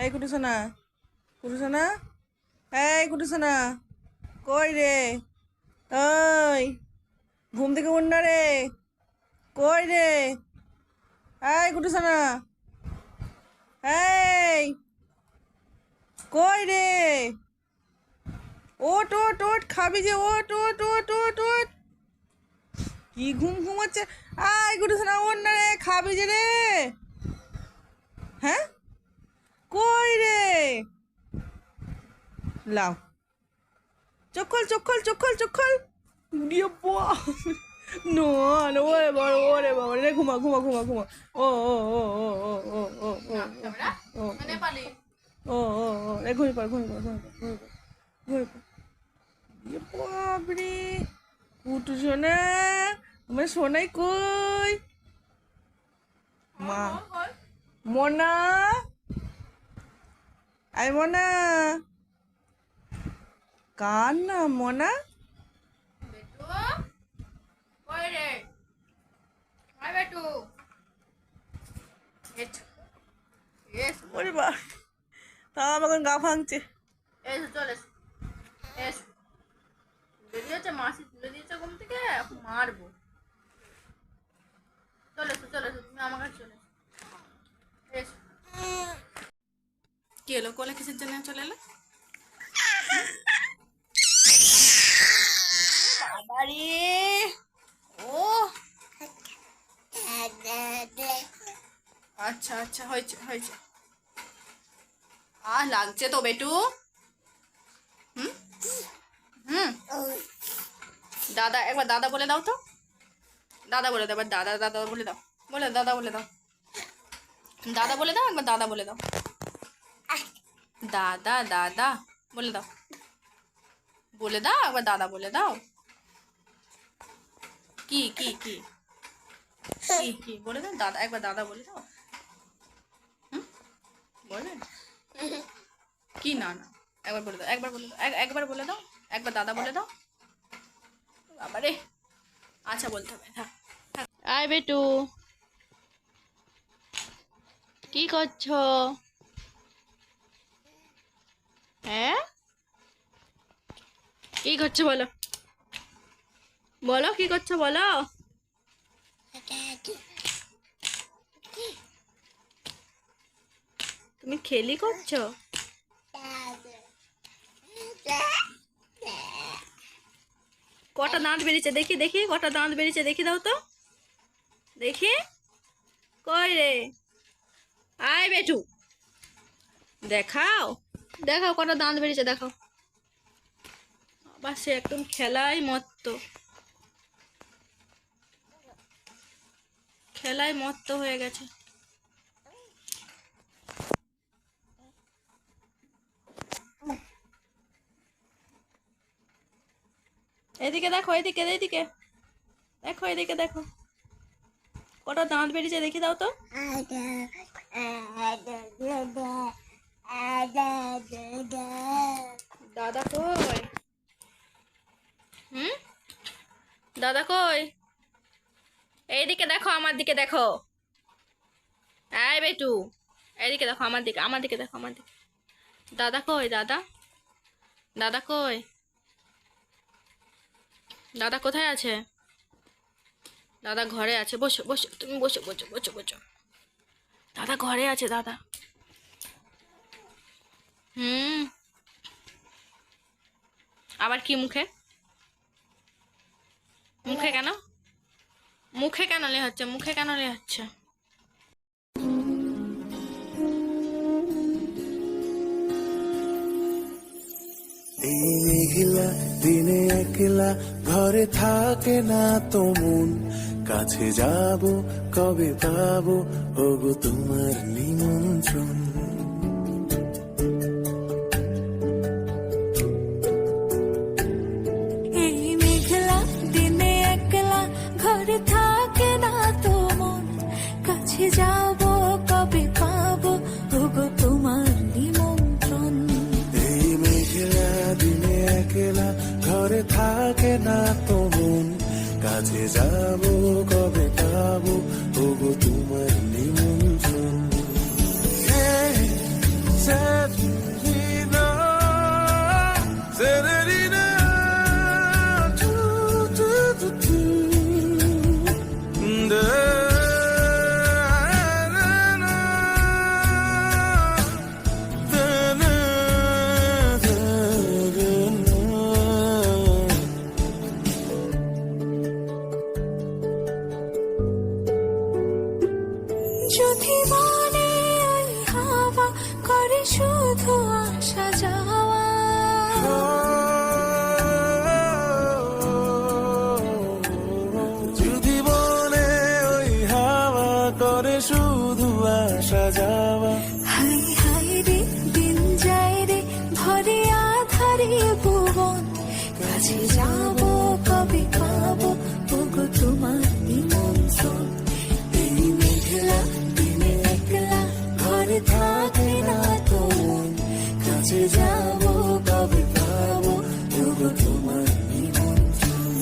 এই কুটুসোনা, কুটুসোনা, এই কুটুসোনা, কই রে? ওই ঘুম থেকে উঠ না রে, কই রে? এই কুটুসোনা, এই কই রে? ওট ওট ওট, খাবি যে, ওট ওট ওট ওট ওট। কি ঘুম ঘুমাচ্ছে? আয় কুটুসোনা, ওঠ না রে, খাবি যে রে। হ্যাঁ, কই রে? লাও, চোখ খোল, চোখ খোল, চোখ খোল, চোখ খোল। দিয়ে বাবা, নো না, ওরে বাবা রে, ঘুমা ঘুমা ঘুমা ঘুমা। ও ও ও ও ও ও ও ও ও ও ও ও রে, ঘুমিয়ে পড়, ঘুমিয়ে পড়, ঘুমিয়ে পড়, ঘুমিয়ে পড়, ঘুমিয়ে পড়। দিয়ে বাবরে, কুটু সোনা, আমার সোনাই কই? মা, মোনা, আই মোনা, কার না মোনা? ওরে বা, তা আমাকে গা ভাঙছে। এসো চলে এসো, এসো। তুলে দিয়েছে মাসি, তুলে দিয়েছে ঘুম থেকে, এখন মারবো। চলে এসো, চলে এসো, তুমি আমার কাছে চলে এসো। কি এলো, কোলে কিসের জন্য চলে এলো? বাবারে, ও আচ্ছা আচ্ছা, হয়েছে হয়েছে। লাগছে তো বেটু। হুম হুম, দাদা, একবার দাদা বলে দাও তো। দাদা বলে দাও, এবার দাদা দাদা বলে দাও, বলে দাদা বলে দাও, দাদা বলে দাও, একবার দাদা বলে দাও, দাদা দাদা বলে দাও, বলে দাও একবার দাদা বলে দাও। কি কি কি কি কি বলে দাও, দাদা, একবার দাদা বলে দাও। হুম, বলে কি? না না, একবার বলে দাও, একবার বলে দাও, একবার বলে দাও, একবার দাদা বলে দাও। বাবারে, আচ্ছা বলতে হবে, থাক থাক। আয় বেটু, কি করছো? হ্যাঁ, কি করছো বলো, বলো কি করছো বলো। তুমি খেলি করছো? কটা দাঁত বেরিয়েছে দেখি, দেখি কটা দাঁত বেরিয়েছে দেখি, দাও তো দেখি। কই রে? আয় বেটু, দেখাও, দেখাও কটা দাঁত বেরিয়েছে, দেখাও। আবার সে একদম খেলায় মত্ত, খেলায় মত্ত হয়ে গেছে। এদিকে দেখো, এদিকে এদিকে দেখো, এদিকে দেখো কটা দাঁত বেরিয়েছে দেখি, দাও তো। দাদা কই? হুম, দাদা কই? এইদিকে দেখো, আমার দিকে দেখো। এই বেটু, এইদিকে দেখো, আমার দিকে, আমার দিকে দেখো, আমার দিকে। দাদা কই? দাদা, দাদা কই? দাদা কোথায় আছে? দাদা ঘরে আছে, বসো বসো, তুমি বসো, বসো বসো বসো। দাদা ঘরে আছে, দাদা। হুম, আবার কি মুখে? মুখে কেন? মুখে কেন লে হচ্ছে? মুখে কেন লে হচ্ছে? এই মেঘলা দিনে একলা ঘরে থাকে না তো মন, কাছে যাব কবে পাবো ওগো তোমার নিমন্ত্রণ। এই মেঘলা দিনে একলা ঘরে থাকে না তো মন, কাছে যাব কবে পাবো ওগো তোমার নিমন্ত্রণ। এই মেঘলা দিনে একলা ঘরে থাকে না তো মন, কাছে যাব কবে পাবো ওগো তোমার নিমন্ত্রণ। Tina, Serenina, tu, tu, tu, tu. Da, na, na, da, na, da, da, na. যদি মনে ওই হাওয়া করে শুধু আসা যাওয়া যদি মনে ওই হাওয়া করে শুধু আসা যাওয়া হাই হাই রে দিন যায় রে ভরে আধারে ভুবন কাছে যাব কবে পাবো ওগো তোমার নিমন্ত্রণ এই মেঘলা দিনে একলা ঘরে থাকে না তো মন কাছে যাব কবে পাবো ওগো তোমার নিমন্ত্রণ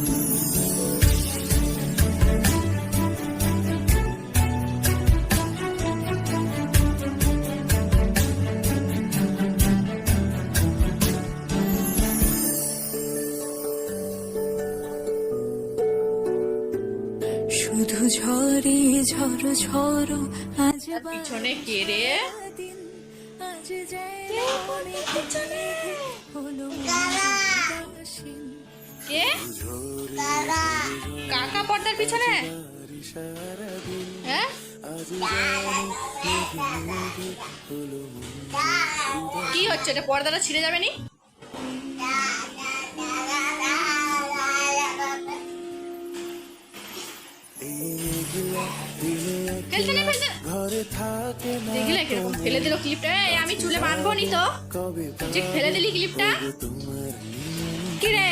শুধু ঝরে ঝড়ো ঝড়ো আজ পিছনে কে রে? দিন আজ যায় পিছনে হলো উদাসীন। কে? কাকা পর্দার পিছনে? হ্যাঁ? কি হচ্ছে এটা? পর্দাটা ছিঁড়ে যাবে নি? ফেলতে নে, ফেলতে নে। ঘরে থাকে না দেখলে কিরকম ফেলে দিল ক্লিপটা? এই, আমি চুলে বাঁধবো নি তো। কবে যে ফেলে দিলি ক্লিপটা? তোমার কি রে?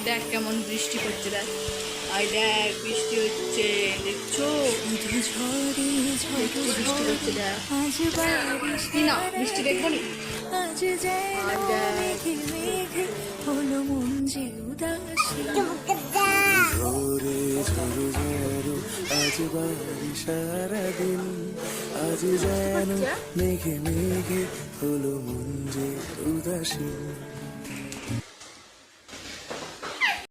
দেখ কেমন বৃষ্টি পড়ছে, দেখ। আই দেখ বৃষ্টি হচ্ছে, দেখছো? শুধু ঝরে ঝড়ো বৃষ্টি পড়ছে, দেখ। আজ বারিশ কি না বৃষ্টি দেখবো নি? আজ যেন মেঘে মেঘে হলো মন যে উদাসীন ঝরে ঝড়ো ঝড়ো আজ বাড়ি সারাদিন আজ যেন মেঘে মেঘে হলো মন যে উদাসীন